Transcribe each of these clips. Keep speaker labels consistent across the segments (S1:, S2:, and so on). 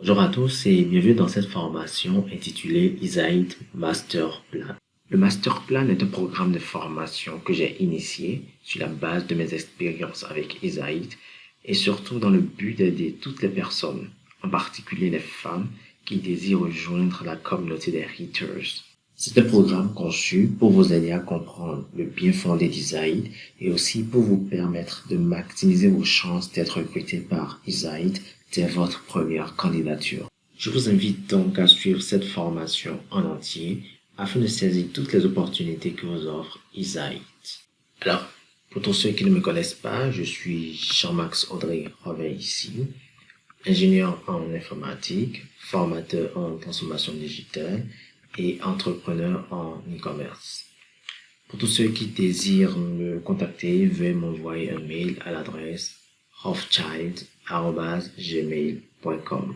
S1: Bonjour à tous et bienvenue dans cette formation intitulée Isaïd Master Plan. Le Master Plan est un programme de formation que j'ai initié sur la base de mes expériences avec Isaïd et surtout dans le but d'aider toutes les personnes, en particulier les femmes, qui désirent rejoindre la communauté des Hitters. C'est un programme conçu pour vous aider à comprendre le bien fondé d'Isaïd et aussi pour vous permettre de maximiser vos chances d'être recruté par Isaïd dès votre première candidature. Je vous invite donc à suivre cette formation en entier afin de saisir toutes les opportunités que vous offre Isaïd. Alors, pour tous ceux qui ne me connaissent pas, je suis Jean-Max Audrey Robin ici, ingénieur en informatique, formateur en transformation digitale et entrepreneur en e-commerce. Pour tous ceux qui désirent me contacter, veuillez m'envoyer un mail à l'adresse rothschild@gmail.com.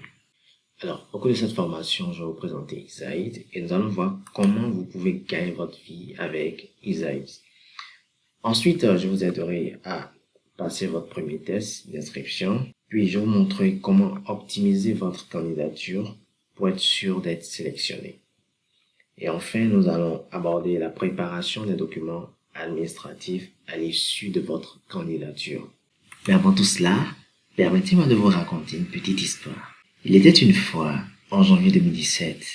S1: Alors, au cours de cette formation, je vais vous présenter Isaïd et nous allons voir comment vous pouvez gagner votre vie avec Isaïd. Ensuite, je vous aiderai à passer votre premier test d'inscription, puis je vais vous montrer comment optimiser votre candidature pour être sûr d'être sélectionné. Et enfin, nous allons aborder la préparation des documents administratifs à l'issue de votre candidature. Mais avant tout cela, permettez-moi de vous raconter une petite histoire. Il était une fois, en janvier 2017,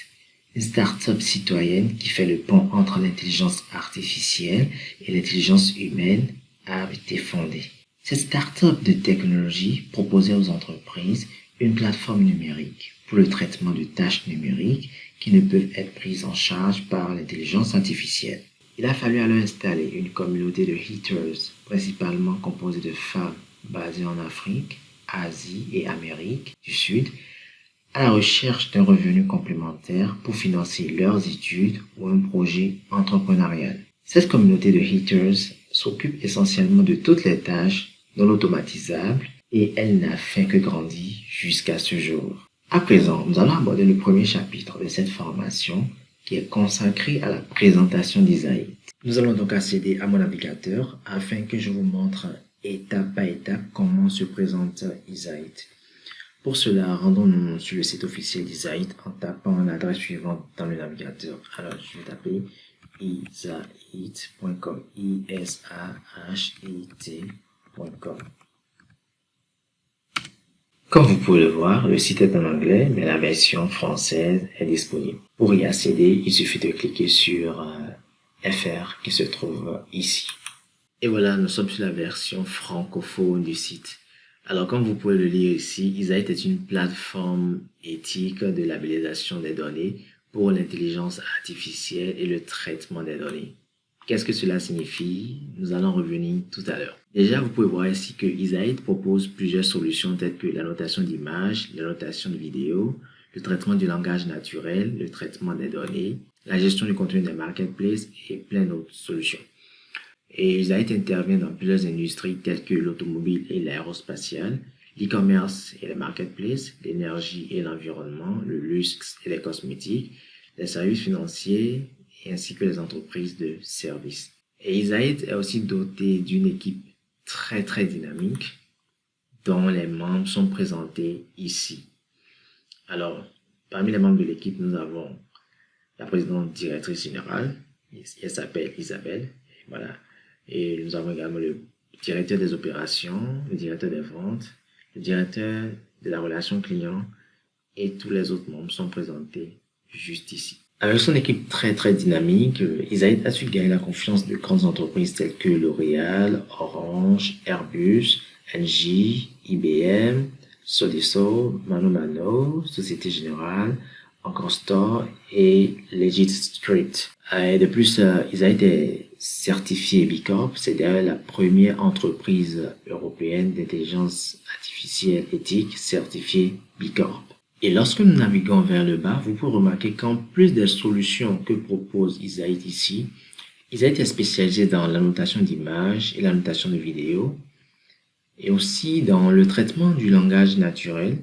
S1: une start-up citoyenne qui fait le pont entre l'intelligence artificielle et l'intelligence humaine a été fondée. Cette start-up de technologie proposait aux entreprises une plateforme numérique pour le traitement de tâches numériques qui ne peuvent être prises en charge par l'intelligence artificielle. Il a fallu alors installer une communauté de Hitters, principalement composée de femmes basées en Afrique, Asie et Amérique du Sud, à la recherche d'un revenu complémentaire pour financer leurs études ou un projet entrepreneurial. Cette communauté de Hitters s'occupe essentiellement de toutes les tâches non automatisables et elle n'a fait que grandir jusqu'à ce jour. À présent, nous allons aborder le premier chapitre de cette formation qui est consacré à la présentation d'Isaïd. Nous allons donc accéder à mon navigateur afin que je vous montre étape par étape comment se présente Isaïd. Pour cela, rendons-nous sur le site officiel d'Isaïd en tapant l'adresse suivante dans le navigateur. Alors, je vais taper isaïd.com, isahit.com. Comme vous pouvez le voir, le site est en anglais, mais la version française est disponible. Pour y accéder, il suffit de cliquer sur FR qui se trouve ici. Et voilà, nous sommes sur la version francophone du site. Alors, comme vous pouvez le lire ici, Isaïd est une plateforme éthique de labellisation des données pour l'intelligence artificielle et le traitement des données. Qu'est-ce que cela signifie? Nous allons revenir tout à l'heure. Déjà, vous pouvez voir ici que Isaïd propose plusieurs solutions telles que l'annotation d'images, l'annotation de vidéos, le traitement du langage naturel, le traitement des données, la gestion du contenu des marketplaces et plein d'autres solutions. Et Isaïd intervient dans plusieurs industries telles que l'automobile et l'aérospatiale, l'e-commerce et les marketplaces, l'énergie et l'environnement, le luxe et les cosmétiques, les services financiers, ainsi que les entreprises de services. Et Isaïd est aussi doté d'une équipe très dynamique dont les membres sont présentés ici. Alors, parmi les membres de l'équipe, nous avons la présidente directrice générale, elle s'appelle Isabelle, voilà. Et nous avons également le directeur des opérations, le directeur des ventes, le directeur de la relation client et tous les autres membres sont présentés juste ici. Avec son équipe très dynamique, Isaïd a su gagner la confiance de grandes entreprises telles que L'Oréal, Orange, Airbus, Engie, IBM, Sodexo, Mano, Société Générale, Encore Store et Legit Street. Et de plus, Isaïd est certifié B Corp, c'est d'ailleurs la première entreprise européenne d'intelligence artificielle éthique certifiée B Corp. Et lorsque nous naviguons vers le bas, vous pouvez remarquer qu'en plus des solutions que propose Isaïd ici, Isaïd est spécialisé dans l'annotation d'images et l'annotation de vidéos, et aussi dans le traitement du langage naturel,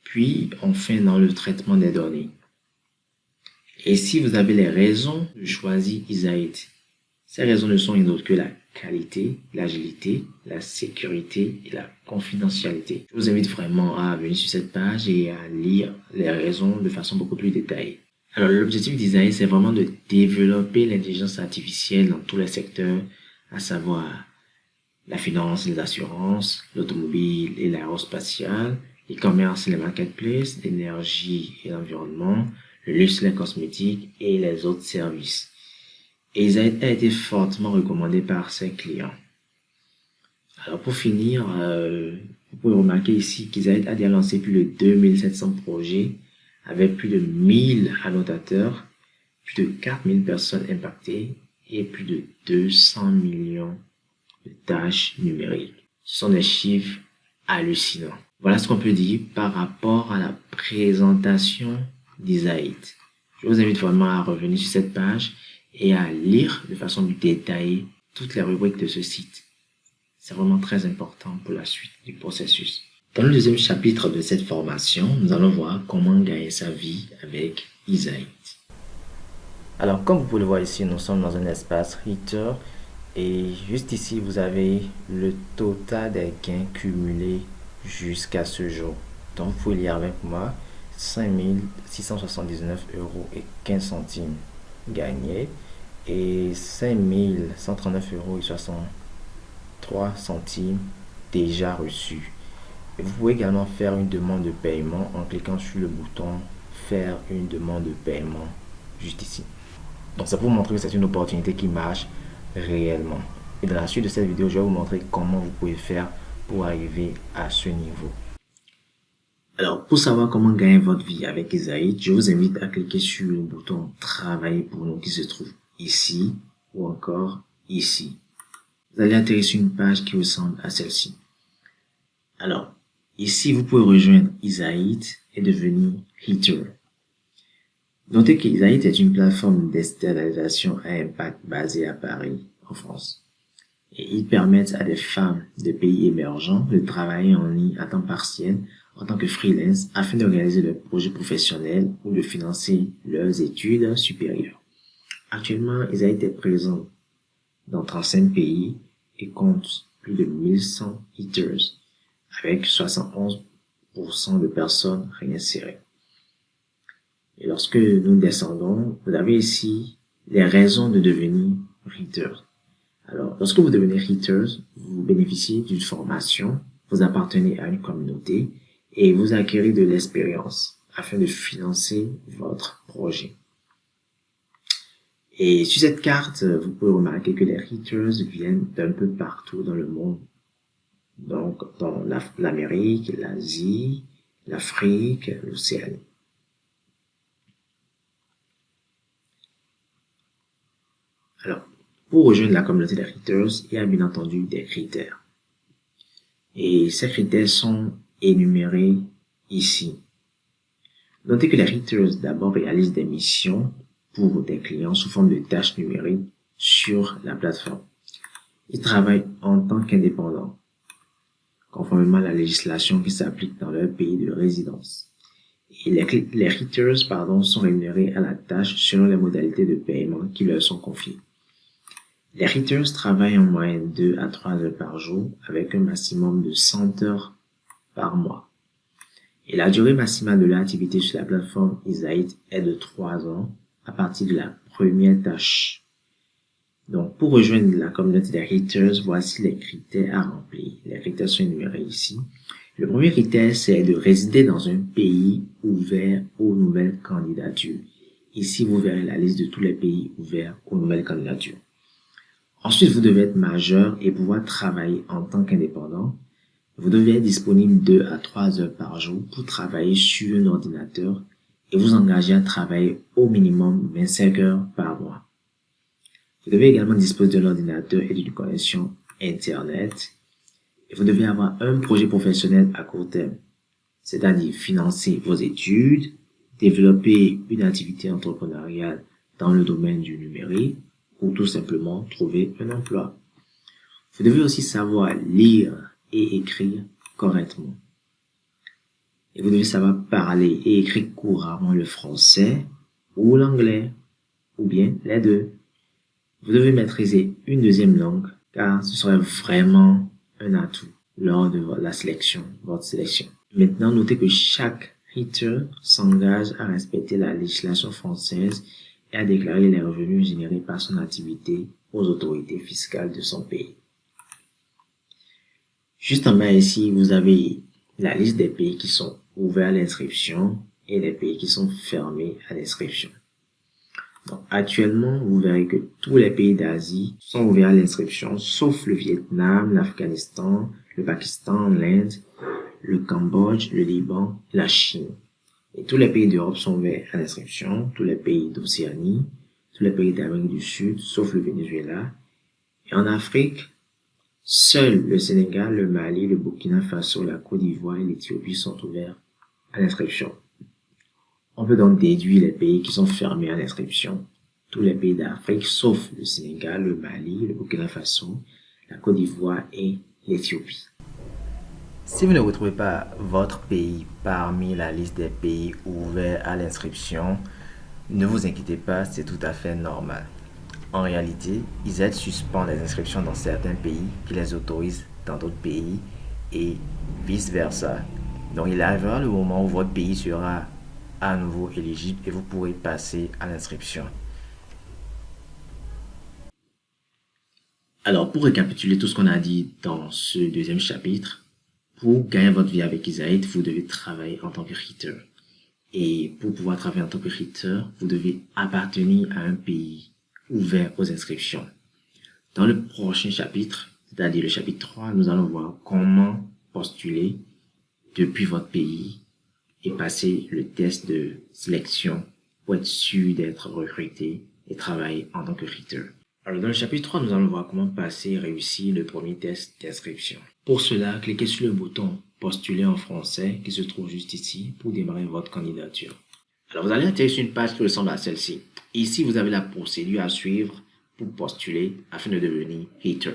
S1: puis enfin dans le traitement des données. Et si vous avez les raisons de choisir Isaïd, Ces raisons ne sont rien d'autre que la qualité, l'agilité, la sécurité et la confidentialité. Je vous invite vraiment à venir sur cette page et à lire les raisons de façon beaucoup plus détaillée. Alors, l'objectif d'Isaïe, c'est vraiment de développer l'intelligence artificielle dans tous les secteurs, à savoir la finance, les assurances, l'automobile et l'aérospatiale, l'e-commerce et les marketplaces, l'énergie et l'environnement, le luxe, les cosmétiques et les autres services. Et Isaïe a été fortement recommandé par ses clients. Alors pour finir, vous pouvez remarquer ici qu'Isaïe a déjà lancé plus de 2700 projets avec plus de 1000 annotateurs, plus de 4000 personnes impactées et plus de 200 millions de tâches numériques. Ce sont des chiffres hallucinants. Voilà ce qu'on peut dire par rapport à la présentation d'Isaïe. Je vous invite vraiment à revenir sur cette page et à lire de façon détaillée toutes les rubriques de ce site. C'est vraiment très important pour la suite du processus. Dans le deuxième chapitre de cette formation, nous allons voir comment gagner sa vie avec Izaït. Alors, comme vous pouvez le voir ici, nous sommes dans un espace Ritter et juste ici, vous avez le total des gains cumulés jusqu'à ce jour. Donc, vous pouvez lire avec moi 5 679 € et 15 centimes gagnés et 5 139 € et 63 centimes déjà reçus. Et vous pouvez également faire une demande de paiement en cliquant sur le bouton faire une demande de paiement juste ici. Donc ça pour vous montrer que c'est une opportunité qui marche réellement. Et dans la suite de cette vidéo, je vais vous montrer comment vous pouvez faire pour arriver à ce niveau. Alors, pour savoir comment gagner votre vie avec Izaït, je vous invite à cliquer sur le bouton travailler pour nous qui se trouve ici ou encore ici. Vous allez atterrir sur une page qui ressemble à celle-ci. Alors, ici, vous pouvez rejoindre Izaït et devenir Hitter. Notez qu'Izaït est une plateforme d'externalisation à impact basée à Paris, en France. Et ils permettent à des femmes de pays émergents de travailler en ligne à temps partiel en tant que freelance afin de réaliser leurs projets professionnels ou de financer leurs études supérieures. Actuellement, Izaït est présent dans 35 pays et compte plus de 1100 hitters avec 71% de personnes réinsérées. Et lorsque nous descendons, vous avez ici les raisons de devenir hitters. Alors, lorsque vous devenez hitters, vous bénéficiez d'une formation, vous appartenez à une communauté et vous acquérez de l'expérience afin de financer votre projet. Et sur cette carte, vous pouvez remarquer que les hitters viennent d'un peu partout dans le monde. Donc, dans l'Amérique, l'Asie, l'Afrique, l'Océanie. Alors, pour rejoindre la communauté des hitters, il y a bien entendu des critères. Et ces critères sont énumérés ici. Notez que les hitters d'abord réalisent des missions pour des clients sous forme de tâches numériques sur la plateforme. Ils travaillent en tant qu'indépendants, conformément à la législation qui s'applique dans leur pays de résidence. Et les hitters, sont rémunérés à la tâche selon les modalités de paiement qui leur sont confiées. Les hitters travaillent en moyenne 2 à 3 heures par jour avec un maximum de 100 heures par mois. Et la durée maximale de l'activité sur la plateforme Izaït est de 3 ans à partir de la première tâche. Donc, pour rejoindre la communauté des hitters, voici les critères à remplir. Les critères sont énumérés ici. Le premier critère, c'est de résider dans un pays ouvert aux nouvelles candidatures. Ici, vous verrez la liste de tous les pays ouverts aux nouvelles candidatures. Ensuite, vous devez être majeur et pouvoir travailler en tant qu'indépendant. Vous devez être disponible 2 à 3 heures par jour pour travailler sur un ordinateur et vous engager à travailler au minimum 25 heures par mois. Vous devez également disposer d'un ordinateur et d'une connexion Internet. Et vous devez avoir un projet professionnel à court terme, c'est-à-dire financer vos études, développer une activité entrepreneuriale dans le domaine du numérique ou tout simplement trouver un emploi. Vous devez aussi savoir lire et écrire correctement. Et vous devez savoir parler et écrire couramment le français ou l'anglais, ou bien les deux. Vous devez maîtriser une deuxième langue car ce serait vraiment un atout lors de la sélection, votre sélection. Maintenant, notez que chaque hitter s'engage à respecter la législation française et à déclarer les revenus générés par son activité aux autorités fiscales de son pays. Juste en bas ici, vous avez la liste des pays qui sont ouverts à l'inscription et les pays qui sont fermés à l'inscription. Donc, actuellement, vous verrez que tous les pays d'Asie sont ouverts à l'inscription, sauf le Vietnam, l'Afghanistan, le Pakistan, l'Inde, le Cambodge, le Liban, la Chine. Et tous les pays d'Europe sont ouverts à l'inscription, tous les pays d'Océanie, tous les pays d'Amérique du Sud, sauf le Venezuela. Et en Afrique, seuls le Sénégal, le Mali, le Burkina Faso, la Côte d'Ivoire et l'Éthiopie sont ouverts à l'inscription. On peut donc déduire les pays qui sont fermés à l'inscription. Tous les pays d'Afrique, sauf le Sénégal, le Mali, le Burkina Faso, la Côte d'Ivoire et l'Éthiopie. Si vous ne retrouvez pas votre pays parmi la liste des pays ouverts à l'inscription, ne vous inquiétez pas, c'est tout à fait normal. En réalité, ISET suspend les inscriptions dans certains pays et les autorise dans d'autres pays et vice-versa. Donc il arrivera le moment où votre pays sera à nouveau éligible et vous pourrez passer à l'inscription. Alors, pour récapituler tout ce qu'on a dit dans ce deuxième chapitre, pour gagner votre vie avec Isaït, vous devez travailler en tant que hitter. Et pour pouvoir travailler en tant que hitter, vous devez appartenir à un pays ouvert aux inscriptions. Dans le prochain chapitre, c'est-à-dire le chapitre 3, nous allons voir comment postuler depuis votre pays et passer le test de sélection pour être sûr d'être recruté et travailler en tant que hitter. Alors dans le chapitre 3, nous allons voir comment passer et réussir le premier test d'inscription. Pour cela, cliquez sur le bouton postuler en français qui se trouve juste ici pour démarrer votre candidature. Alors vous allez atterrir sur une page qui ressemble à celle-ci. Ici, vous avez la procédure à suivre pour postuler afin de devenir hitter.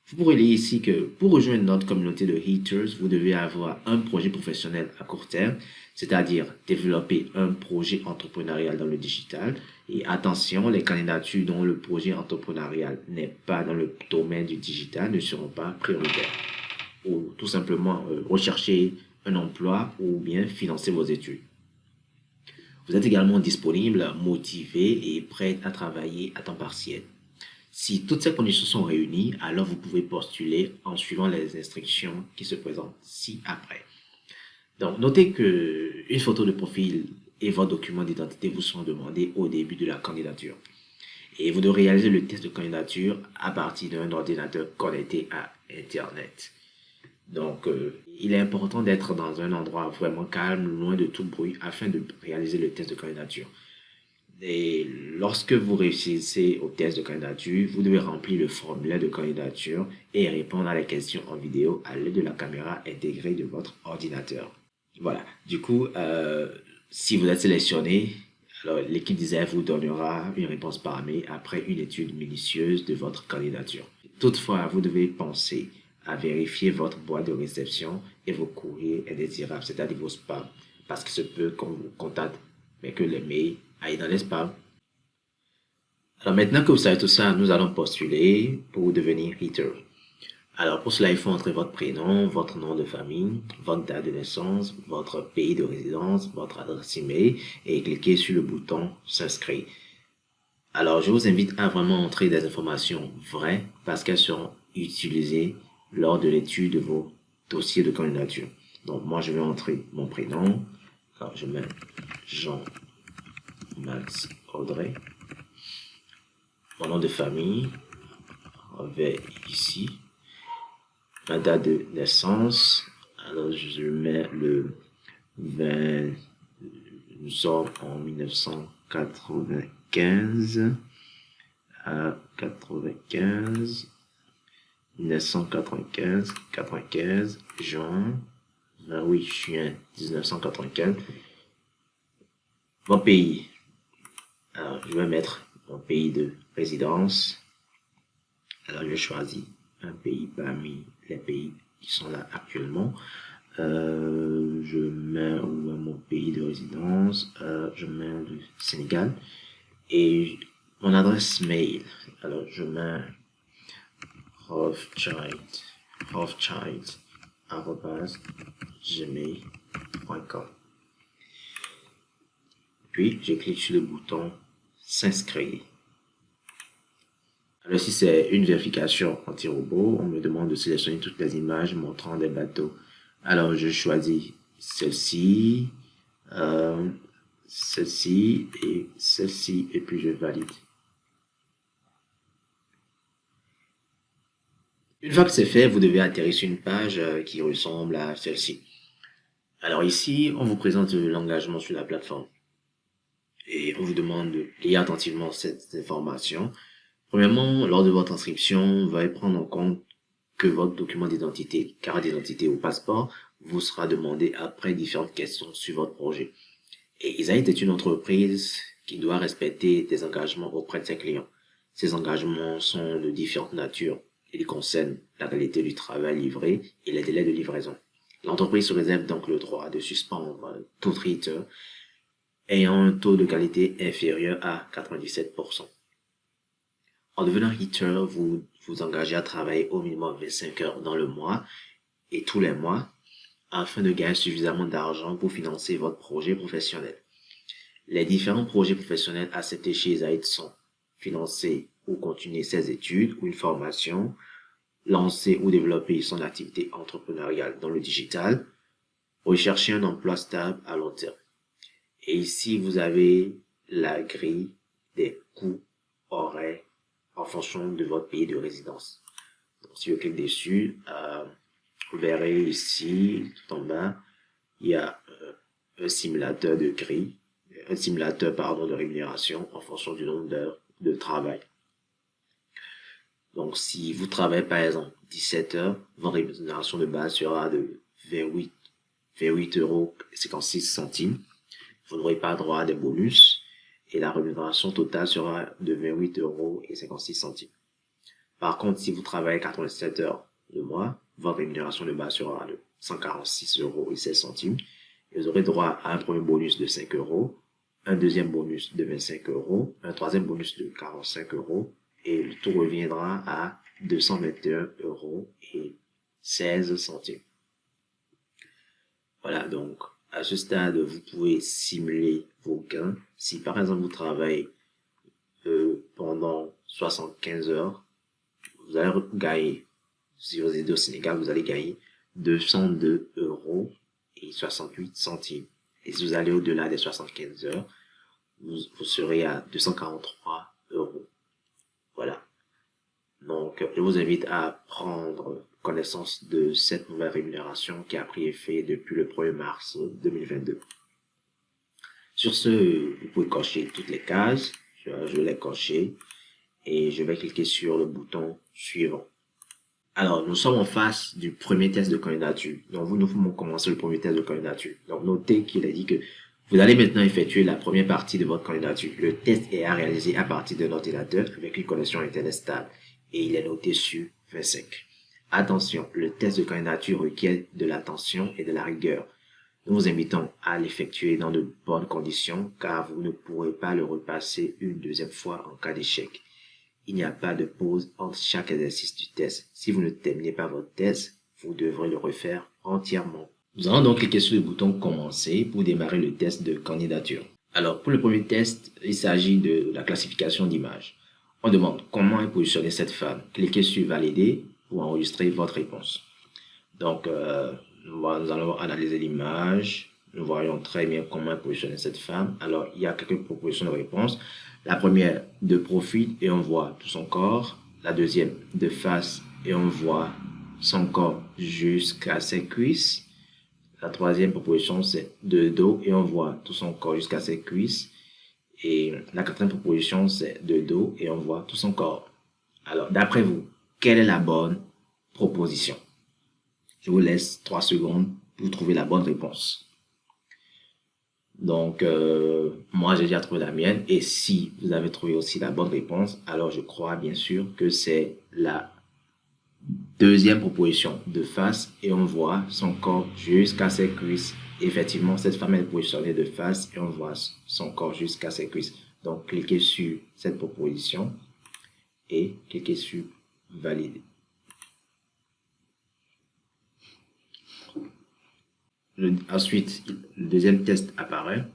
S1: Vous pourrez lire ici que pour rejoindre notre communauté de hitters, vous devez avoir un projet professionnel à court terme, c'est-à-dire développer un projet entrepreneurial dans le digital. Et attention, les candidatures dont le projet entrepreneurial n'est pas dans le domaine du digital ne seront pas prioritaires. Ou tout simplement rechercher un emploi ou bien financer vos études. Vous êtes également disponible, motivé et prêt à travailler à temps partiel. Si toutes ces conditions sont réunies, alors vous pouvez postuler en suivant les instructions qui se présentent ci-après. Donc, notez que une photo de profil et vos documents d'identité vous sont demandés au début de la candidature. Et vous devrez réaliser le test de candidature à partir d'un ordinateur connecté à Internet. Donc, il est important d'être dans un endroit vraiment calme, loin de tout bruit, afin de réaliser le test de candidature. Et lorsque vous réussissez au test de candidature, vous devez remplir le formulaire de candidature et répondre à la question en vidéo à l'aide de la caméra intégrée de votre ordinateur. Voilà. Du coup, si vous êtes sélectionné, alors l'équipe d'ISET vous donnera une réponse par mail après une étude minutieuse de votre candidature. Toutefois, vous devez penser à vérifier votre boîte de réception et vos courriers indésirables, c'est-à-dire vos spams, parce que se peut qu'on vous contacte, mais que les mails aillent dans les spams. Alors maintenant que vous savez tout ça, nous allons postuler pour devenir hitter. Alors pour cela, il faut entrer votre prénom, votre nom de famille, votre date de naissance, votre pays de résidence, votre adresse email et cliquer sur le bouton s'inscrire. Alors je vous invite à vraiment entrer des informations vraies parce qu'elles seront utilisées lors de l'étude de vos dossiers de candidature. Donc moi je vais entrer mon prénom. Alors je mets Jean-Max Audrey. Mon nom de famille, on va ici. Ma date de naissance, alors je mets le 20, nous sommes en 1995, à 95, 1995, juin, 28 juin 1995. Mon pays, alors je vais mettre mon pays de résidence. Alors je choisis un pays parmi les pays qui sont là actuellement. Je mets mon pays de résidence, je mets le Sénégal et mon adresse mail. Alors, je mets rothschild@gmail.com. Puis, je clique sur le bouton s'inscrire. Alors, si c'est une vérification anti-robot, on me demande de sélectionner toutes les images montrant des bateaux. Alors, je choisis celle-ci, celle-ci, et puis je valide. Une fois que c'est fait, vous devez atterrir sur une page qui ressemble à celle-ci. Alors ici, on vous présente l'engagement sur la plateforme et on vous demande de lire attentivement cette information. Premièrement, lors de votre inscription, veuillez prendre en compte que votre document d'identité, carte d'identité ou passeport vous sera demandé après différentes questions sur votre projet. Et Isaït est une entreprise qui doit respecter des engagements auprès de ses clients. Ces engagements sont de différentes natures. Ils concernent la qualité du travail livré et les délais de livraison. L'entreprise se réserve donc le droit de suspendre tout traiteur ayant un taux de qualité inférieur à 97%. En devenant hitter, vous vous engagez à travailler au minimum 25 heures dans le mois et tous les mois afin de gagner suffisamment d'argent pour financer votre projet professionnel. Les différents projets professionnels acceptés chez Isaït sont financer ou continuer ses études ou une formation, lancer ou développer son activité entrepreneuriale dans le digital, rechercher un emploi stable à long terme. Et ici, vous avez la grille des coûts horaires en fonction de votre pays de résidence. Donc, si je clique dessus, vous verrez ici, tout en bas, il y a un simulateur de grille, un simulateur de rémunération en fonction du nombre d'heures de travail. Donc, si vous travaillez par exemple 17 heures, votre rémunération de base sera de 28 euros 56 centimes. Vous n'aurez pas droit à des bonus et la rémunération totale sera de 28 euros 56 centimes. Par contre, si vous travaillez 87 heures le mois, votre rémunération de base sera de 146 euros et 16 centimes. Et vous aurez droit à un premier bonus de 5 euros, un deuxième bonus de 25 euros, un troisième bonus de 45 euros, et le tout reviendra à 221 euros et 16 centimes. Voilà, donc, à ce stade, vous pouvez simuler vos gains. Si par exemple vous travaillez pendant 75 heures, vous allez gagner, si vous êtes au Sénégal, vous allez gagner 202 euros et 68 centimes. Et si vous allez au-delà des 75 heures, vous serez à 243 euros. Voilà. Donc, je vous invite à prendre connaissance de cette nouvelle rémunération qui a pris effet depuis le 1er mars 2022. Sur ce, vous pouvez cocher toutes les cases. Je vais les cocher et je vais cliquer sur le bouton suivant. Alors, nous sommes en face du premier test de candidature. Donc, nous pouvons commencer le premier test de candidature. Donc, notez qu'il a dit que vous allez maintenant effectuer la première partie de votre candidature. Le test est à réaliser à partir d'un ordinateur avec une connexion Internet stable et il est noté sur 25. Attention, le test de candidature requiert de l'attention et de la rigueur. Nous vous invitons à l'effectuer dans de bonnes conditions car vous ne pourrez pas le repasser une deuxième fois en cas d'échec. Il n'y a pas de pause entre chaque exercice du test. Si vous ne terminez pas votre test, vous devrez le refaire entièrement. Nous allons donc cliquer sur le bouton commencer pour démarrer le test de candidature. Alors, pour le premier test, il s'agit de la classification d'images. On demande comment est positionnée cette femme. Cliquez sur valider pour enregistrer votre réponse. Donc, nous allons analyser l'image. Nous voyons très bien comment est positionnée cette femme. Alors, il y a quelques propositions de réponse. La première, de profil et on voit tout son corps. La deuxième, de face et on voit son corps jusqu'à ses cuisses. La troisième proposition, c'est de dos et on voit tout son corps jusqu'à ses cuisses. Et la quatrième proposition, c'est de dos et on voit tout son corps. Alors, d'après vous, quelle est la bonne proposition? Je vous laisse 3 secondes pour trouver la bonne réponse. Donc, moi, j'ai déjà trouvé la mienne. Et si vous avez trouvé aussi la bonne réponse, alors je crois bien sûr que c'est la deuxième proposition, de face et on voit son corps jusqu'à ses cuisses. Effectivement, cette femme est positionnée de face et on voit son corps jusqu'à ses cuisses. Donc, cliquez sur cette proposition et cliquez sur valider. Ensuite, le deuxième test apparaît.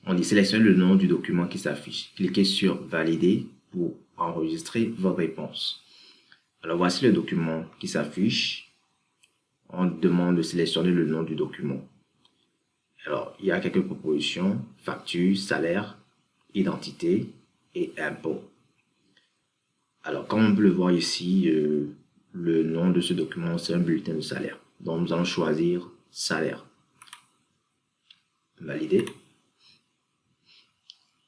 S1: On dit sélectionnez le nom du document qui s'affiche. Cliquez sur valider pour enregistrer votre réponse. Alors, voici le document qui s'affiche. On demande de sélectionner le nom du document. Alors, il y a quelques propositions: facture, salaire, identité et impôt. Alors, comme on peut le voir ici, le nom de ce document, c'est un bulletin de salaire. Donc, nous allons choisir salaire. Valider.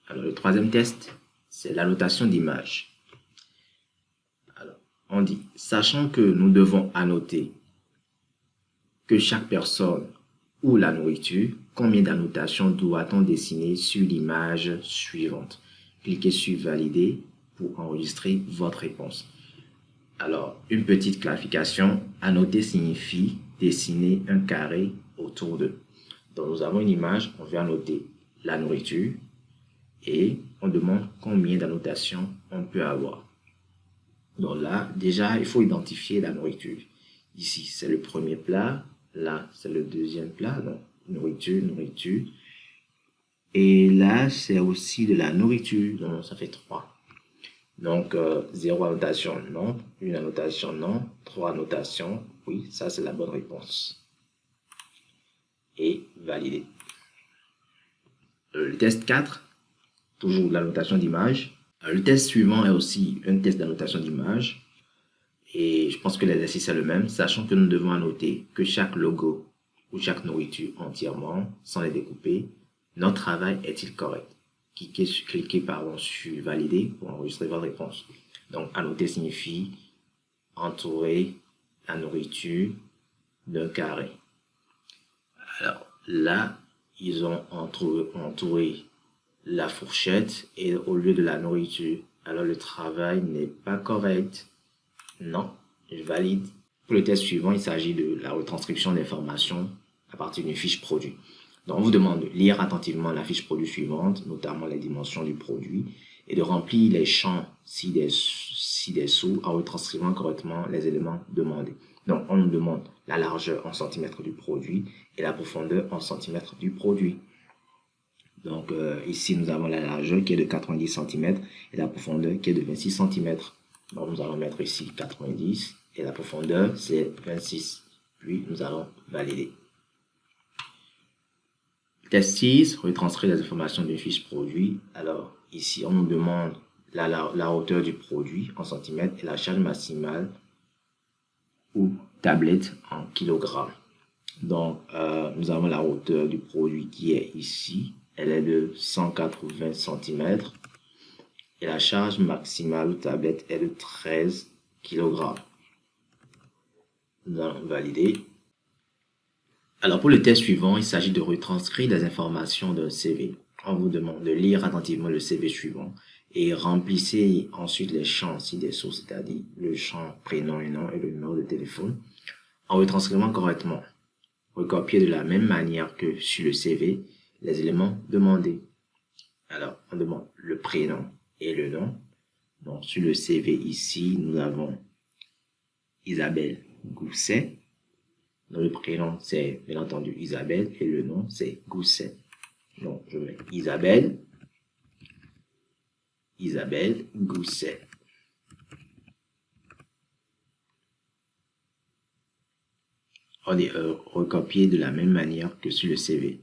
S1: Alors, le troisième test, c'est l'annotation d'image. Alors, on dit, sachant que nous devons annoter que chaque personne ou la nourriture, combien d'annotations doit-on dessiner sur l'image suivante? Cliquez sur valider pour enregistrer votre réponse. Alors, une petite clarification, annoter signifie dessiner un carré autour d'eux. Donc, nous avons une image, on veut annoter la nourriture et on demande combien d'annotations on peut avoir. Donc là, déjà, il faut identifier la nourriture. Ici, c'est le premier plat. Là, c'est le deuxième plat. Donc, nourriture, nourriture. Et là, c'est aussi de la nourriture. Donc, ça fait 3. Donc, 0 annotation, non. 1 annotation, non. 3 annotations, oui. Ça, c'est la bonne réponse. Et valider. Le test 4, toujours l'annotation d'image. Le test suivant est aussi un test d'annotation d'image. Et je pense que l'exercice est le même, sachant que nous devons annoter que chaque logo ou chaque nourriture entièrement, sans les découper, notre travail est-il correct? Cliquez sur valider pour enregistrer votre réponse. Donc, annoter signifie entourer la nourriture d'un carré. Alors là, ils ont entouré la fourchette et au lieu de la nourriture. Alors, le travail n'est pas correct. Non, je valide. Pour le test suivant, il s'agit de la retranscription d'informations à partir d'une fiche produit. Donc, on vous demande de lire attentivement la fiche produit suivante, notamment les dimensions du produit, et de remplir les champs ci-dessous en retranscrivant correctement les éléments demandés. Donc, on nous demande la largeur en centimètres du produit et la profondeur en centimètres du produit. Donc, ici, nous avons la largeur qui est de 90 cm et la profondeur qui est de 26 cm. Donc, nous allons mettre ici 90 et la profondeur, c'est 26. Puis, nous allons valider. Test 6, retranscrire les informations d'une fiche produit. Alors, ici, on nous demande la hauteur du produit en centimètres et la charge maximale ou tablette en kilogrammes. Donc, nous avons la hauteur du produit qui est ici. Elle est de 180 cm. Et la charge maximale ou tablette est de 13 kg. Nous allons valider. Alors, pour le test suivant, il s'agit de retranscrire les informations d'un CV. On vous demande de lire attentivement le CV suivant et remplissez ensuite les champs ci-dessous, c'est-à-dire le champ prénom et nom et le numéro de téléphone, en retranscrivant correctement. Recopiez de la même manière que sur le CV les éléments demandés. Alors, on demande le prénom et le nom. Donc, sur le CV ici, nous avons Isabelle Gousset. Donc, le prénom, c'est bien entendu Isabelle et le nom, c'est Gousset. Donc, je mets Isabelle Gousset. On est recopié de la même manière que sur le CV.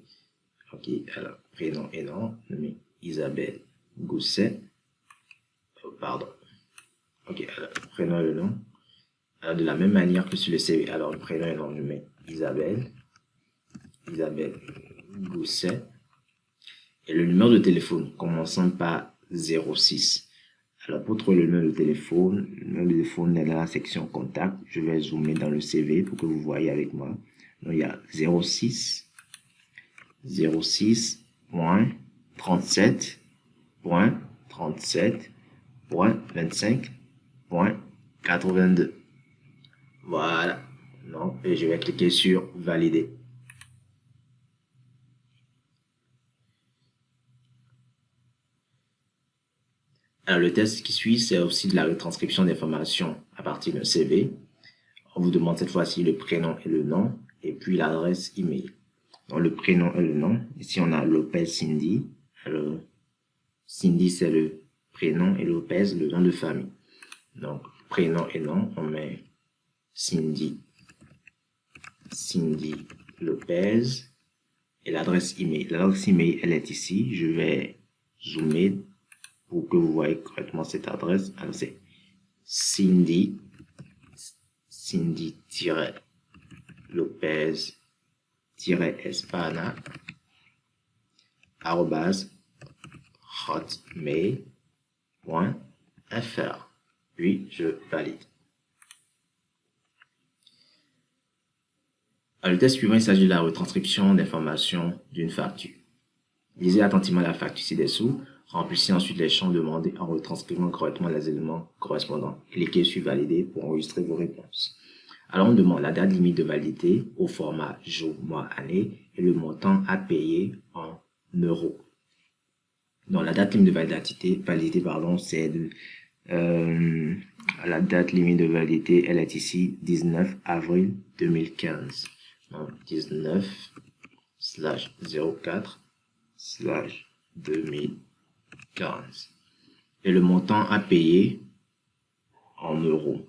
S1: Ok, alors, prénom et nom, je mets Isabelle Gousset. Pardon. Ok, alors, prénom et le nom. Alors, de la même manière que sur le CV. Alors, le prénom et le nom, je mets Isabelle Gousset. Et le numéro de téléphone, commençant par 06. Alors, pour trouver le numéro de téléphone, le numéro de téléphone est dans la section contact. Je vais zoomer dans le CV pour que vous voyez avec moi. Donc, il y a 06.37.37.25.82. Voilà. Non, et je vais cliquer sur valider. Alors, le test qui suit, c'est aussi de la retranscription d'informations à partir d'un CV. On vous demande cette fois-ci le prénom et le nom, et puis l'adresse email. Donc, le prénom et le nom. Ici, on a Lopez Cindy. Alors, Cindy, c'est le prénom et Lopez, le nom de famille. Donc, prénom et nom, on met Cindy Lopez et l'adresse email. L'adresse email, elle est ici. Je vais zoomer pour que vous voyez correctement cette adresse. Alors, c'est Cindy-Lopez-Espana @hotmail.fr. Puis, je valide. Alors, le test suivant, il s'agit de la retranscription d'informations d'une facture. Lisez attentivement la facture ci-dessous. Remplissez ensuite les champs demandés en retranscrivant correctement les éléments correspondants. Cliquez sur Valider pour enregistrer vos réponses. Alors, on demande la date limite de validité au format jour, mois, année et le montant à payer en euros. Donc, la date limite de validité, c'est la date limite de validité, elle est ici, 19 avril 2015. Donc, 19/04/2015. Et le montant à payer en euros,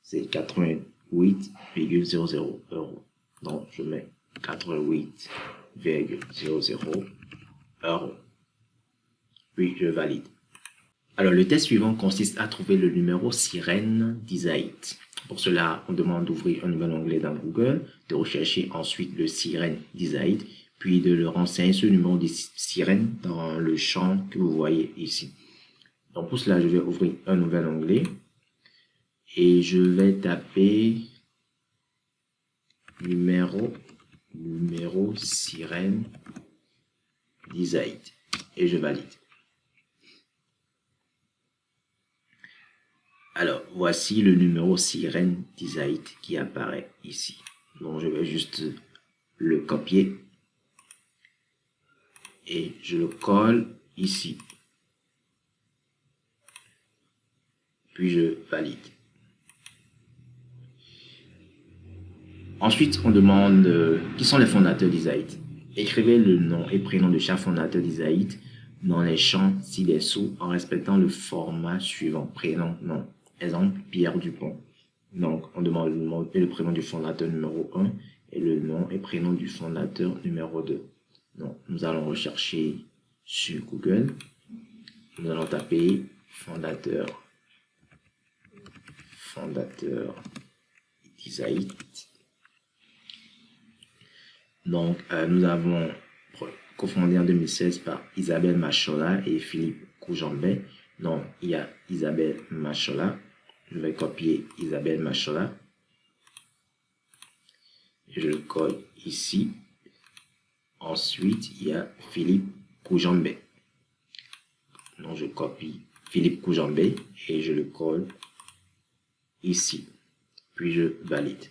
S1: c'est 88,00 euros. Donc, je mets 88,00 euros. Puis, je valide. Alors, le test suivant consiste à trouver le numéro sirène d'Isaït. Pour cela, on demande d'ouvrir un nouvel onglet dans Google, de rechercher ensuite le sirène d'Isaït, puis de le renseigner ce numéro de sirène dans le champ que vous voyez ici. Donc, pour cela, je vais ouvrir un nouvel onglet et je vais taper numéro sirène d'Isaït et je valide. Alors, voici le numéro sirène d'Isaït qui apparaît ici. Donc, je vais juste le copier et je le colle ici. Puis, je valide. Ensuite, on demande qui sont les fondateurs d'Isaït. Écrivez le nom et prénom de chaque fondateur d'Isaït dans les champs ci-dessous en respectant le format suivant. Prénom, nom. Exemple, Pierre Dupont. Donc, on demande le nom et le prénom du fondateur numéro 1 et le nom et prénom du fondateur numéro 2. Donc, nous allons rechercher sur Google. Nous allons taper fondateur d'Isaït. Donc, nous avons cofondé en 2016 par Isabelle Machola et Philippe Koujambé. Donc, il y a Isabelle Machola. Je vais copier Isabelle Machola. Je le colle ici. Ensuite, il y a Philippe Koujambé. Donc, je copie Philippe Koujambé et je le colle ici. Puis, je valide.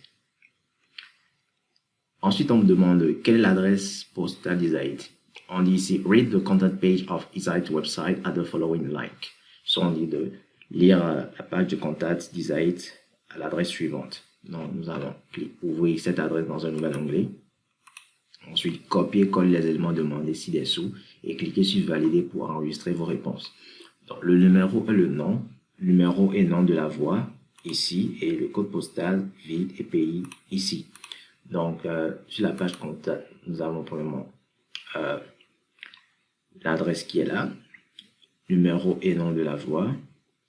S1: Ensuite, on me demande quelle est l'adresse postale d'Isaït. On dit ici, read the contact page of Isaït website at the following link. Soit on dit de lire la page de contact d'Isaït à l'adresse suivante. Donc, nous allons ouvrir cette adresse dans un nouvel onglet. Ensuite, copier-coller les éléments demandés ci-dessous et cliquer sur valider pour enregistrer vos réponses. Donc, le numéro et le nom, numéro et nom de la voix ici et le code postal, ville et pays ici. Donc, sur la page contact, nous avons premièrement l'adresse qui est là, numéro et nom de la voix,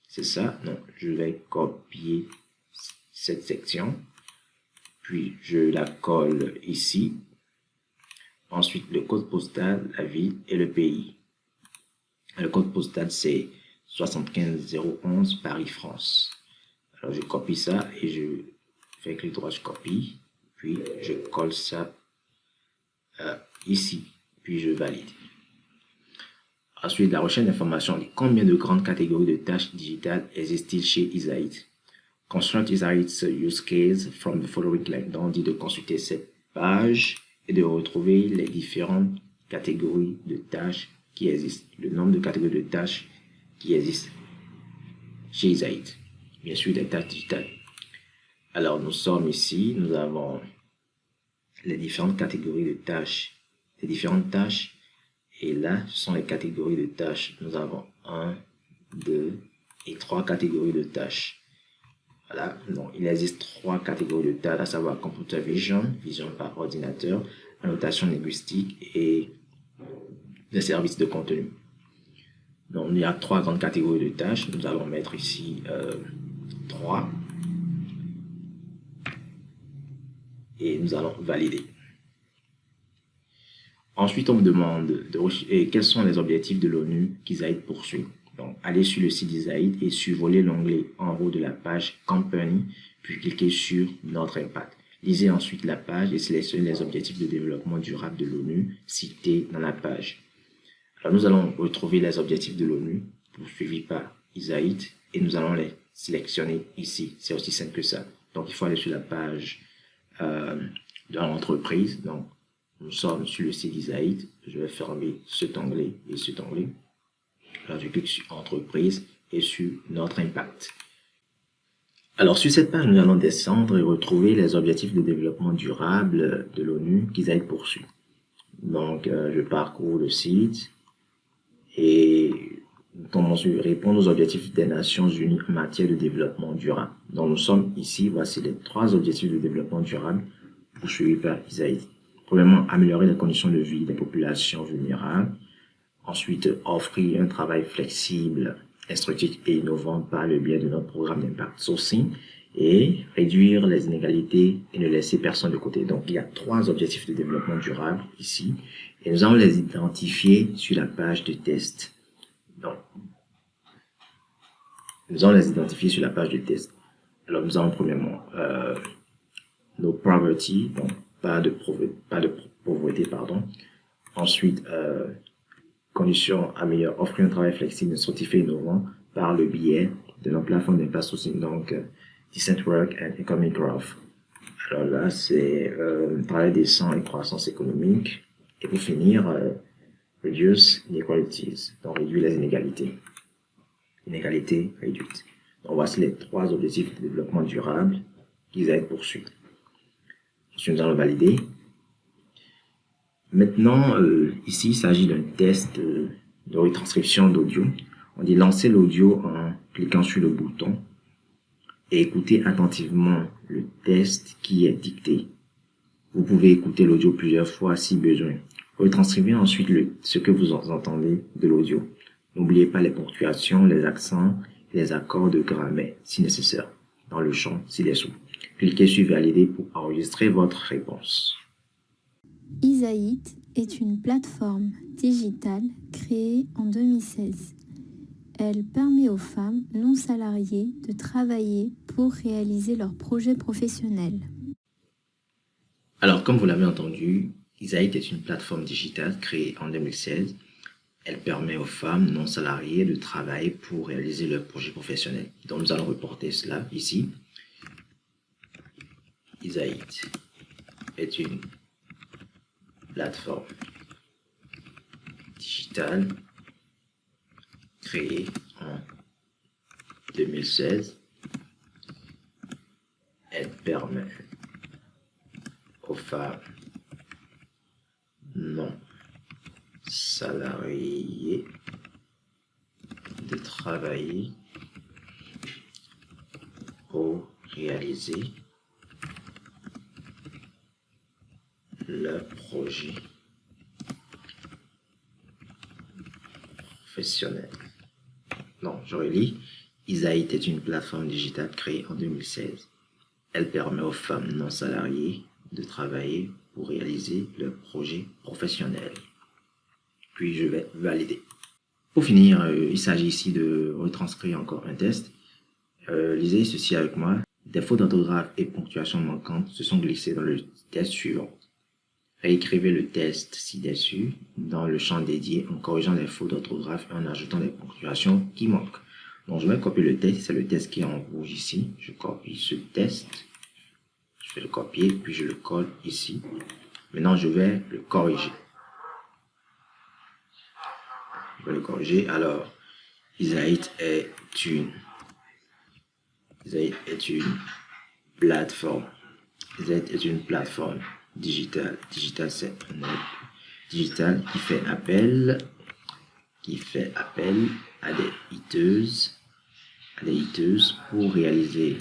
S1: c'est ça. Donc, je vais copier cette section, puis je la colle ici. Ensuite, le code postal, la ville et le pays. Le code postal, c'est 75011 Paris, France. Alors, je copie ça et je fais clic droit, je copie. Puis, je colle ça ici. Puis, je valide. Ensuite, la recherche d'informations dit combien de grandes catégories de tâches digitales existent-ils chez Isaït? Construct Isaït's use case from the following link. Donc, on dit de consulter cette page et de retrouver les différentes catégories de tâches qui existent. Le nombre de catégories de tâches qui existent. chez Isaït. Bien sûr, des tâches digitales. Alors, nous sommes ici, nous avons les différentes catégories de tâches, les différentes tâches. Et là, ce sont les catégories de tâches. Nous avons 1, 2 et 3 catégories de tâches. Voilà, donc il existe 3 catégories de tâches, à savoir Computer Vision, vision par ordinateur, annotation linguistique et des services de contenu. Donc il y a 3 grandes catégories de tâches. Nous allons mettre ici 3 et nous allons valider. Ensuite, on me demande quels sont les objectifs de l'ONU qu'Isaït poursuit. Donc, allez sur le site d'Isaït et survolez l'onglet en haut de la page Company, puis cliquez sur Notre impact. Lisez ensuite la page et sélectionnez les objectifs de développement durable de l'ONU cités dans la page. Alors, nous allons retrouver les objectifs de l'ONU poursuivis par Isaït et nous allons les sélectionner ici. C'est aussi simple que ça. Donc, il faut aller sur la page de l'entreprise. Donc, nous sommes sur le site d'Isaït. Je vais fermer cet onglet et cet onglet. Alors, je clique sur Entreprise et sur Notre impact. Alors, sur cette page, nous allons descendre et retrouver les objectifs de développement durable de l'ONU qu'Isaït poursuit. Donc, je parcours le site et nous commençons à répondre aux objectifs des Nations Unies en matière de développement durable. Donc, nous sommes ici, voici les 3 objectifs de développement durable poursuivis par Isaït. Premièrement, améliorer les conditions de vie des populations vulnérables. Ensuite, offrir un travail flexible, instructif et innovant par le biais de notre programme d'impact sourcing et réduire les inégalités et ne laisser personne de côté. Donc, il y a 3 objectifs de développement durable ici et nous allons les identifier sur la page de test. Donc, nous allons les identifier sur la page de test. Alors, nous avons premièrement no poverty, donc pas de pauvreté, pardon. Ensuite, conditions améliorées, offrir un travail flexible, instructif et innovant par le biais de notre plateforme d'impact sourcing, donc Decent Work and Economic Growth. Alors là, c'est travail décent et croissance économique. Et pour finir, Reduce Inequalities, donc réduire les inégalités. Inégalités réduites. Donc voici les 3 objectifs de développement durable qu'Isaït poursuit. Ensuite, nous allons valider. Maintenant, ici, il s'agit d'un test de retranscription d'audio. On dit lancer l'audio en cliquant sur le bouton et écoutez attentivement le test qui est dicté. Vous pouvez écouter l'audio plusieurs fois si besoin. Retranscrivez ensuite ce que vous entendez de l'audio. N'oubliez pas les ponctuations, les accents et les accords de grammaire si nécessaire dans le champ ci-dessous. Cliquez sur Valider pour enregistrer votre réponse.
S2: Izaït est une plateforme digitale créée en 2016. Elle permet aux femmes non salariées de travailler pour réaliser leurs projets professionnels.
S1: Alors, comme vous l'avez entendu, Izaït est une plateforme digitale créée en 2016. Elle permet aux femmes non salariées de travailler pour réaliser leurs projets professionnels. Donc, nous allons reporter cela ici. Izaït est une plateforme digitale créée en 2016. Elle permet aux femmes non salariées de travailler pour réaliser leur projet professionnel. Non, je relis. Izaït est une plateforme digitale créée en 2016. Elle permet aux femmes non salariées de travailler pour réaliser leur projet professionnel. Puis je vais valider. Pour finir, il s'agit ici de retranscrire encore un test. Lisez ceci avec moi. Des fautes d'orthographe et ponctuation manquantes se sont glissées dans le test suivant. Réécrivez le test ci-dessus dans le champ dédié en corrigeant les fautes d'orthographe et en ajoutant les ponctuations qui manquent. Donc je vais copier le test, c'est le test qui est en rouge ici. Je copie ce test, je vais le copier, puis je le colle ici. Maintenant je vais le corriger. Je vais le corriger. Alors, Izaït est une Isaïe est une plateforme. Isaïe est une plateforme digitale. Digital, c'est un aide digital qui fait appel à des hiteuses pour réaliser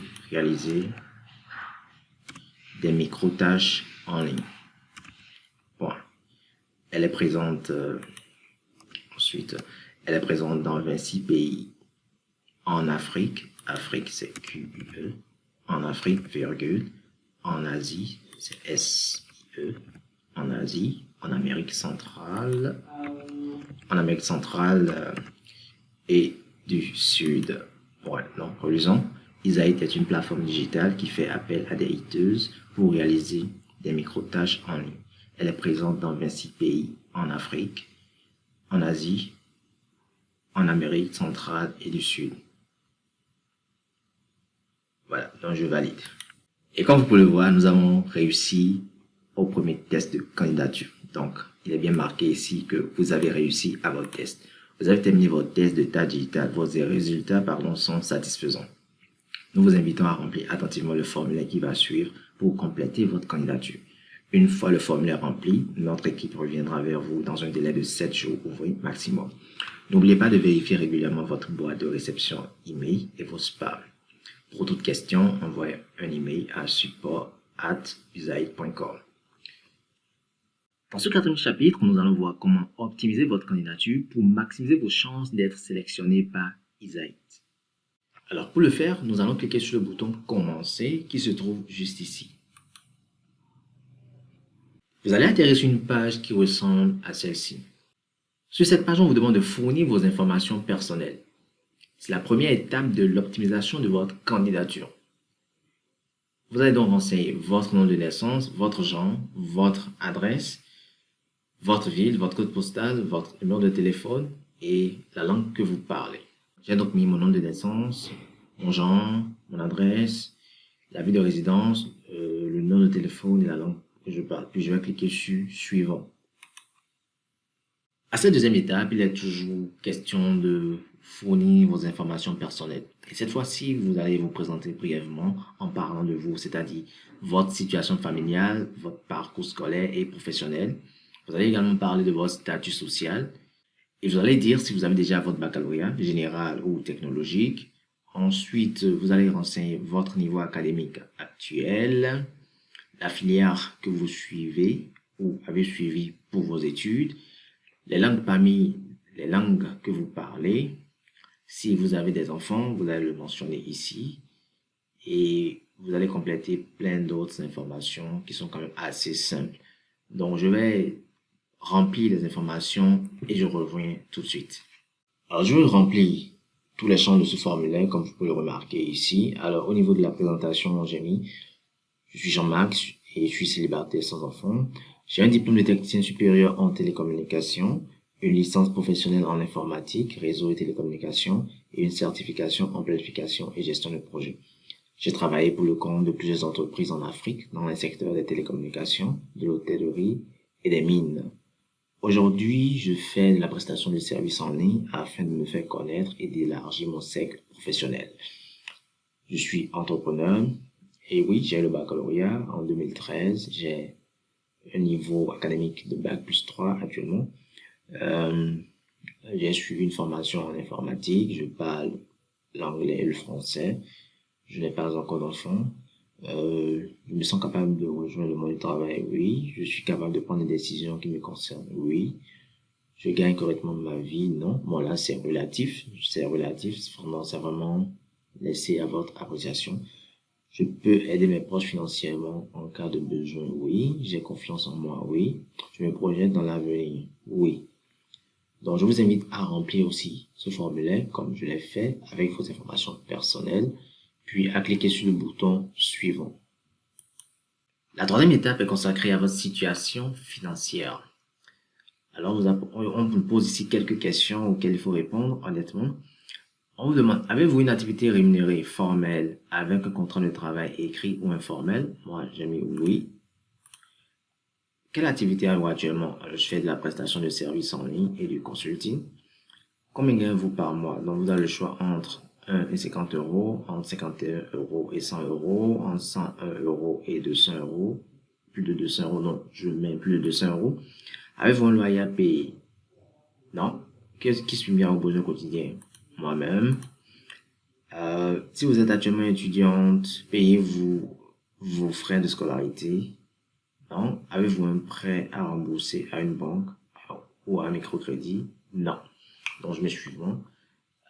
S1: des micro-tâches en ligne. Bon. Elle est présente ensuite, elle est présente dans 26 pays en Afrique. Afrique, c'est QUE. En Afrique, virgule. En Asie, c'est SIE. En Asie, en Amérique centrale. Et du Sud. Voilà, donc relisons. Isaïe est une plateforme digitale qui fait appel à des hiteuses pour réaliser des micro-tâches en ligne. Elle est présente dans 26 pays en Afrique, en Asie, en Amérique centrale et du Sud. Voilà, donc je valide. Et comme vous pouvez le voir, nous avons réussi au premier test de candidature. Donc, il est bien marqué ici que vous avez réussi à votre test. Vous avez terminé votre test de tas digital. Vos résultats, sont satisfaisants. Nous vous invitons à remplir attentivement le formulaire qui va suivre pour compléter votre candidature. Une fois le formulaire rempli, notre équipe reviendra vers vous dans un délai de 7 jours ouvrés maximum. N'oubliez pas de vérifier régulièrement votre boîte de réception email et vos spams. Pour toute question, envoyez un email à support@usaid.com. Dans ce quatrième chapitre, nous allons voir comment optimiser votre candidature pour maximiser vos chances d'être sélectionné par Isaïd. Alors pour le faire, nous allons cliquer sur le bouton Commencer qui se trouve juste ici. Vous allez atterrir sur une page qui ressemble à celle-ci. Sur cette page, on vous demande de fournir vos informations personnelles. C'est la première étape de l'optimisation de votre candidature. Vous allez donc renseigner votre nom de naissance, votre genre, votre adresse, votre ville, votre code postal, votre numéro de téléphone et la langue que vous parlez. J'ai donc mis mon nom de naissance, mon genre, mon adresse, la ville de résidence, le nom de téléphone et la langue que je parle. Puis je vais cliquer sur Suivant. À cette deuxième étape, il est toujours question de fournir vos informations personnelles. Et cette fois-ci, vous allez vous présenter brièvement en parlant de vous, c'est-à-dire votre situation familiale, votre parcours scolaire et professionnel. Vous allez également parler de votre statut social et vous allez dire si vous avez déjà votre baccalauréat, général ou technologique. Ensuite, vous allez renseigner votre niveau académique actuel, la filière que vous suivez ou avez suivi pour vos études, les langues parmi les langues que vous parlez. Si vous avez des enfants, vous allez le mentionner ici et vous allez compléter plein d'autres informations qui sont quand même assez simples. Donc, je vais remplir les informations et je reviens tout de suite. Alors, je vais remplir tous les champs de ce formulaire, comme vous pouvez le remarquer ici. Alors, au niveau de la présentation, j'ai mis « Je suis Jean-Marc et je suis célibataire sans enfant. J'ai un diplôme de technicien supérieur en télécommunications, une licence professionnelle en informatique, réseau et télécommunications et une certification en planification et gestion de projet. J'ai travaillé pour le compte de plusieurs entreprises en Afrique dans les secteurs des télécommunications, de l'hôtellerie et des mines. Aujourd'hui, je fais de la prestation de services en ligne afin de me faire connaître et d'élargir mon cercle professionnel. Je suis entrepreneur et oui, j'ai le baccalauréat en 2013. J'ai un niveau académique de Bac plus 3 actuellement. J'ai suivi une formation en informatique. Je parle l'anglais et le français. Je n'ai pas encore d'enfant. Je me sens capable de rejoindre le monde du travail, oui. Je suis capable de prendre des décisions qui me concernent, oui. Je gagne correctement ma vie, non. Bon, là, c'est relatif. C'est vraiment laissé à votre appréciation. Je peux aider mes proches financièrement en cas de besoin, oui. J'ai confiance en moi, oui. Je me projette dans l'avenir, oui. Donc, je vous invite à remplir aussi ce formulaire comme je l'ai fait avec vos informations personnelles, puis à cliquer sur le bouton suivant. La troisième étape est consacrée à votre situation financière. Alors, on vous pose ici quelques questions auxquelles il faut répondre, honnêtement. On vous demande, avez-vous une activité rémunérée formelle avec un contrat de travail écrit ou informel? Moi, j'ai mis oui. Quelle activité avez-vous actuellement? Je fais de la prestation de services en ligne et du consulting. Combien gagnez-vous par mois? Donc, vous avez le choix entre 1 et 50 euros, entre 51 euros et 100 euros, entre 101 euros et 200 euros, plus de 200 euros, non, je mets plus de 200 euros. Avez-vous un loyer à payer? Non. Qu'est-ce qui subvient aux besoins quotidiens? Moi-même. Si vous êtes actuellement étudiante, payez-vous vos frais de scolarité? Non. Avez-vous un prêt à rembourser à une banque ou à un microcrédit? Non. Donc, je mets suivant.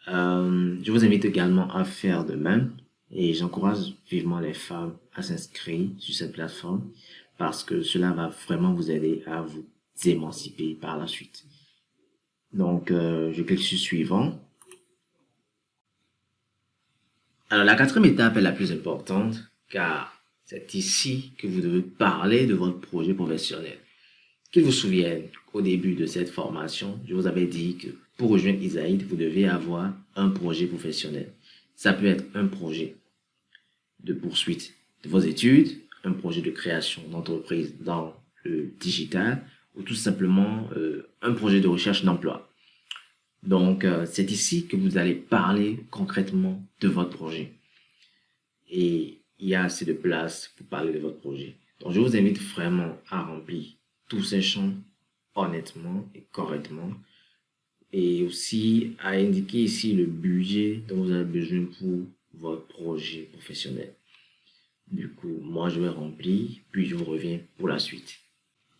S1: Je vous invite également à faire de même et j'encourage vivement les femmes à s'inscrire sur cette plateforme parce que cela va vraiment vous aider à vous émanciper par la suite. Donc, je clique sur suivant. Alors, la quatrième étape est la plus importante car c'est ici que vous devez parler de votre projet professionnel. Qu'il vous souvienne qu'au début de cette formation, je vous avais dit que pour rejoindre Isaïd, vous devez avoir un projet professionnel. Ça peut être un projet de poursuite de vos études, un projet de création d'entreprise dans le digital ou tout simplement un projet de recherche d'emploi. Donc, c'est ici que vous allez parler concrètement de votre projet. Et il y a assez de place pour parler de votre projet. Donc, je vous invite vraiment à remplir tous ces champs honnêtement et correctement. Et aussi à indiquer ici le budget dont vous avez besoin pour votre projet professionnel. Du coup, moi, je vais remplir, puis je vous reviens pour la suite.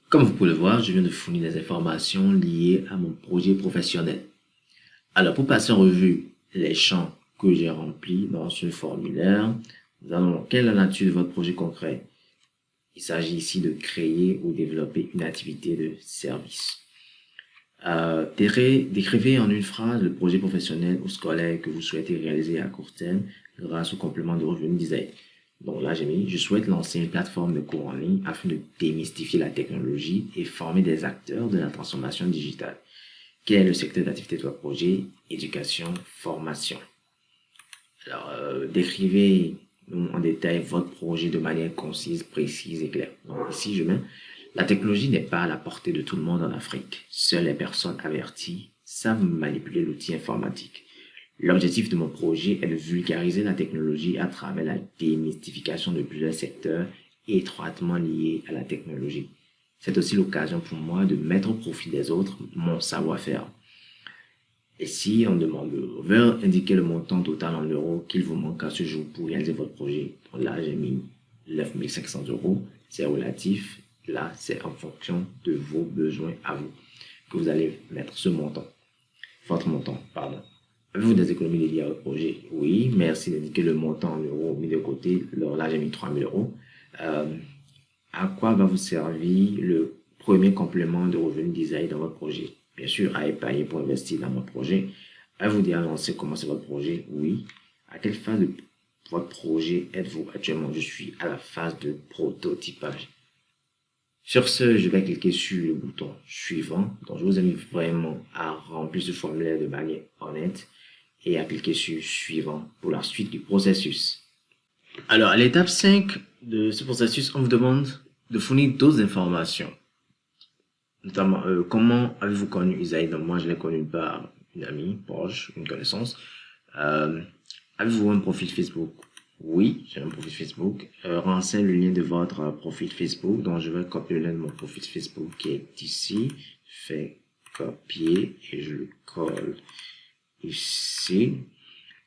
S1: Comme vous pouvez le voir, je viens de fournir des informations liées à mon projet professionnel. Alors, pour passer en revue les champs que j'ai remplis dans ce formulaire, nous allons, quelle est la nature de votre projet concret? Il s'agit ici de créer ou développer une activité de service. Décrivez en une phrase le projet professionnel ou scolaire que vous souhaitez réaliser à court terme grâce au complément de revenu design. Donc là, j'ai mis, je souhaite lancer une plateforme de cours en ligne afin de démystifier la technologie et former des acteurs de la transformation digitale. Quel est le secteur d'activité de votre projet? Éducation, formation. Alors, décrivez en détail votre projet de manière concise, précise et claire. Donc ici, je mets, la technologie n'est pas à la portée de tout le monde en Afrique. Seules les personnes averties savent manipuler l'outil informatique. L'objectif de mon projet est de vulgariser la technologie à travers la démystification de plusieurs secteurs étroitement liés à la technologie. C'est aussi l'occasion pour moi de mettre au profit des autres mon savoir-faire. Et si on demande, veuillez indiquer le montant total en euros qu'il vous manque à ce jour pour réaliser votre projet. Donc là, j'ai mis 9 500 euros. C'est relatif. Là, c'est en fonction de vos besoins à vous que vous allez mettre ce montant. Votre montant, pardon. Avez-vous des économies liées à votre projet? Oui, merci d'indiquer le montant en euros mis de côté. Alors là, j'ai mis 3 000 euros. À quoi va vous servir le premier complément de revenu design dans votre projet? Bien sûr, à épargner pour investir dans votre projet. Avez-vous déjà lancé, commencé votre projet? Oui. À quelle phase de votre projet êtes-vous actuellement? Je suis à la phase de prototypage. Sur ce, je vais cliquer sur le bouton suivant. Donc, je vous invite vraiment à remplir ce formulaire de manière honnête et à cliquer sur suivant pour la suite du processus. Alors, à l'étape 5 de ce processus, on vous demande de fournir d'autres informations. Notamment, comment avez-vous connu Isaïd? Donc, moi, je l'ai connu par une amie proche, une connaissance. Avez-vous un profil Facebook? Oui, j'ai un profil Facebook. Renseigne le lien de votre profil Facebook. Donc, je vais copier le lien de mon profil Facebook qui est ici. Fais copier et je le colle ici.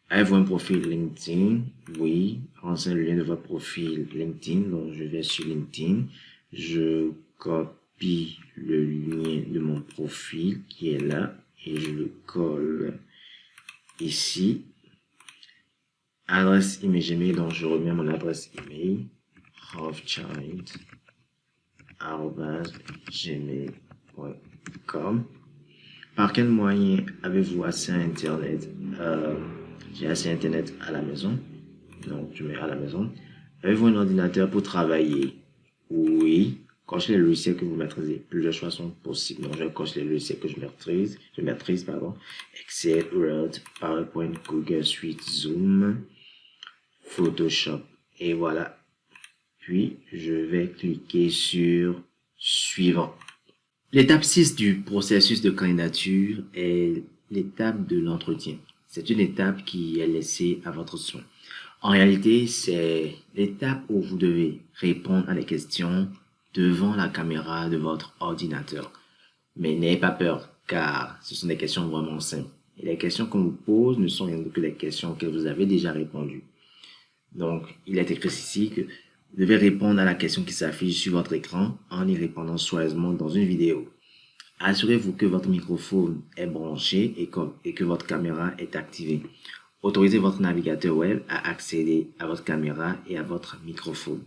S1: Avez-vous un profil LinkedIn? Oui. Renseigne le lien de votre profil LinkedIn. Donc, je vais sur LinkedIn. Je copie le lien de mon profil qui est là et je le colle ici. Adresse email Gmail, donc je remets mon adresse email rovchild@gmail.com. Par quel moyen avez-vous accès à Internet? J'ai accès à Internet à la maison, donc je mets à la maison. Avez-vous un ordinateur pour travailler? Oui. Cochez les logiciels que vous maîtrisez. Plusieurs choix sont possibles. Donc, je coche les logiciels que je maîtrise, pardon. Excel, Word, PowerPoint, Google Suite, Zoom, Photoshop. Et voilà. Puis, je vais cliquer sur suivant. L'étape 6 du processus de candidature est l'étape de l'entretien. c'est une étape qui est laissée à votre soin. En réalité, c'est l'étape où vous devez répondre à des questions devant la caméra de votre ordinateur. Mais n'ayez pas peur, car ce sont des questions vraiment simples. Et les questions qu'on vous pose ne sont rien d'autre que des questions auxquelles vous avez déjà répondu. Donc, il est écrit ici que vous devez répondre à la question qui s'affiche sur votre écran en y répondant soigneusement dans une vidéo. Assurez-vous que votre microphone est branché et que votre caméra est activée. Autorisez votre navigateur web à accéder à votre caméra et à votre microphone.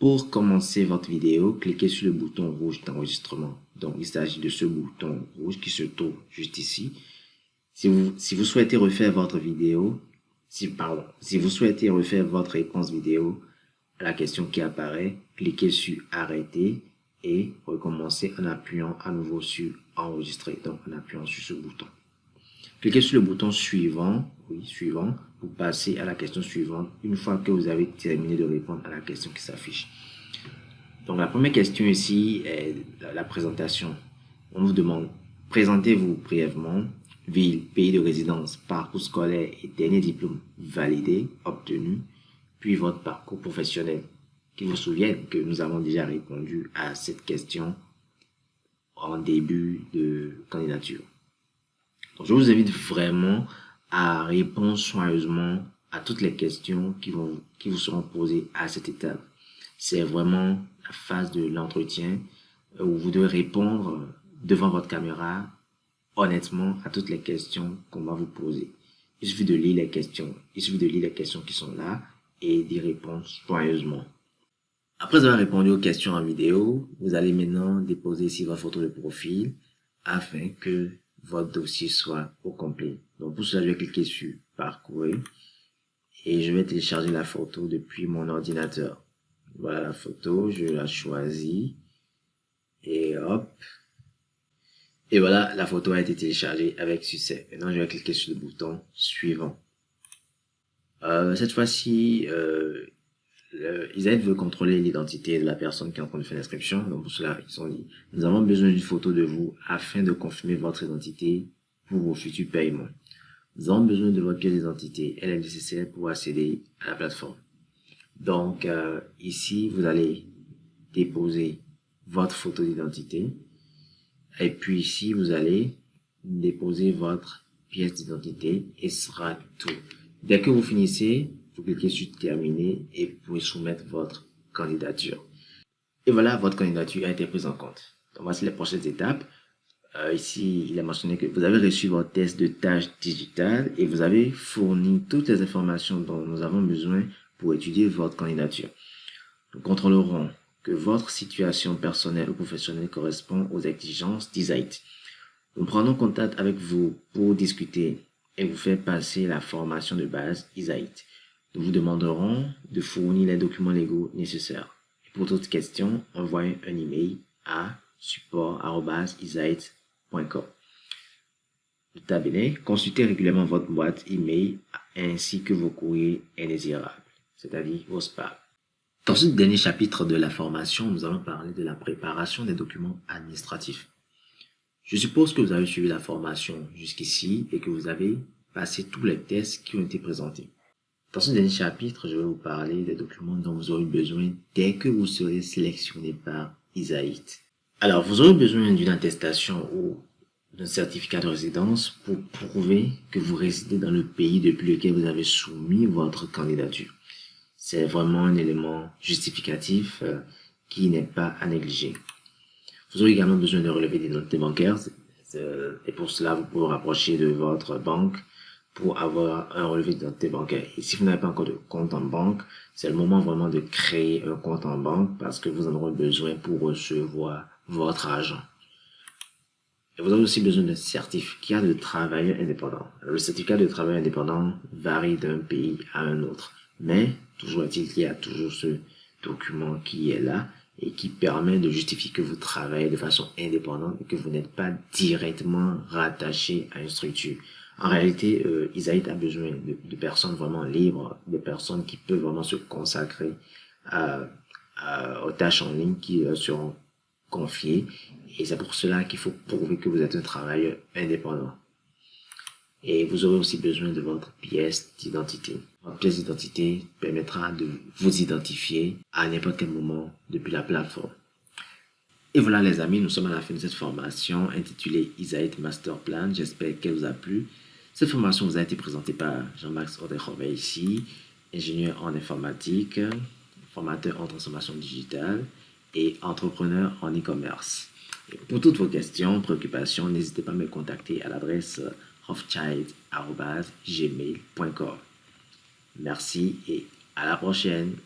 S1: Pour commencer votre vidéo, cliquez sur le bouton rouge d'enregistrement. Donc, il s'agit de ce bouton rouge qui se trouve juste ici. Si vous souhaitez refaire votre vidéo, si vous souhaitez refaire votre réponse vidéo à la question qui apparaît, cliquez sur arrêter et recommencez en appuyant à nouveau sur enregistrer. Donc, en appuyant sur ce bouton. Cliquez sur le bouton suivant, pour passer à la question suivante une fois que vous avez terminé de répondre à la question qui s'affiche. Donc, la première question ici est la présentation. On vous demande, présentez-vous brièvement, ville, pays de résidence, parcours scolaire et dernier diplôme validé, obtenu, puis votre parcours professionnel. Qu'il vous souvienne que nous avons déjà répondu à cette question en début de candidature. Donc, je vous invite vraiment à répondre soigneusement à toutes les questions qui vous seront posées à cette étape. C'est vraiment la phase de l'entretien où vous devez répondre devant votre caméra honnêtement à toutes les questions qu'on va vous poser. Il suffit de lire les questions. Il suffit de lire les questions qui sont là et d'y répondre soigneusement. Après avoir répondu aux questions en vidéo, vous allez maintenant déposer ici votre photo de profil afin que votre dossier soit au complet. Donc pour cela, je vais cliquer sur parcourir et je vais télécharger la photo depuis mon ordinateur. Voilà la photo, je la choisis et hop. Et voilà, la photo a été téléchargée avec succès. Maintenant, je vais cliquer sur le bouton suivant. Cette fois-ci, Isaïe veut contrôler l'identité de la personne qui est en train de faire l'inscription. Donc pour cela, ils ont dit, nous avons besoin d'une photo de vous afin de confirmer votre identité pour vos futurs paiements. Nous avons besoin de votre pièce d'identité. Elle est nécessaire pour accéder à la plateforme. Donc ici, vous allez déposer votre photo d'identité. Et puis ici, vous allez déposer votre pièce d'identité et ce sera tout. Dès que vous finissez, vous cliquez sur terminer et vous pouvez soumettre votre candidature. Et voilà, votre candidature a été prise en compte. Donc voici les prochaines étapes. Ici, il a mentionné que vous avez reçu votre test de tâche digitale et vous avez fourni toutes les informations dont nous avons besoin pour étudier votre candidature. Nous contrôlerons que votre situation personnelle ou professionnelle correspond aux exigences d'Isaït. Nous prenons contact avec vous pour discuter et vous faire passer la formation de base Isaït. Nous vous demanderons de fournir les documents légaux nécessaires. Et pour toute question, envoyez un email à support@isaït.com. Nota bene, consultez régulièrement votre boîte email ainsi que vos courriers indésirables, c'est-à-dire vos spams. Dans ce dernier chapitre de la formation, nous allons parler de la préparation des documents administratifs. Je suppose que vous avez suivi la formation jusqu'ici et que vous avez passé tous les tests qui ont été présentés. Dans ce dernier chapitre, je vais vous parler des documents dont vous aurez besoin dès que vous serez sélectionné par Isaït. Alors, vous aurez besoin d'une attestation ou d'un certificat de résidence pour prouver que vous résidez dans le pays depuis lequel vous avez soumis votre candidature. C'est vraiment un élément justificatif qui n'est pas à négliger. Vous aurez également besoin de relever d'identité bancaire et pour cela, vous pouvez vous rapprocher de votre banque pour avoir un relevé d'identité bancaire. Et si vous n'avez pas encore de compte en banque, c'est le moment vraiment de créer un compte en banque parce que vous en aurez besoin pour recevoir votre argent. Et vous avez aussi besoin d'un certificat de travailleur indépendant. Le certificat de travailleur indépendant varie d'un pays à un autre. Mais, toujours est-il qu'il y a toujours ce document qui est là et qui permet de justifier que vous travaillez de façon indépendante et que vous n'êtes pas directement rattaché à une structure. En réalité, Isaït a besoin de personnes vraiment libres, de personnes qui peuvent vraiment se consacrer aux tâches en ligne qui seront confiées. Et c'est pour cela qu'il faut prouver que vous êtes un travailleur indépendant. Et vous aurez aussi besoin de votre pièce d'identité. Votre pièce d'identité permettra de vous identifier à n'importe quel moment depuis la plateforme. Et voilà les amis, nous sommes à la fin de cette formation intitulée Isaït Master Plan. J'espère qu'elle vous a plu. Cette formation vous a été présentée par Jean-Max Oderhove ici, ingénieur en informatique, formateur en transformation digitale et entrepreneur en e-commerce. Pour toutes vos questions, préoccupations, n'hésitez pas à me contacter à l'adresse rothschild@gmail.com. Merci et à la prochaine.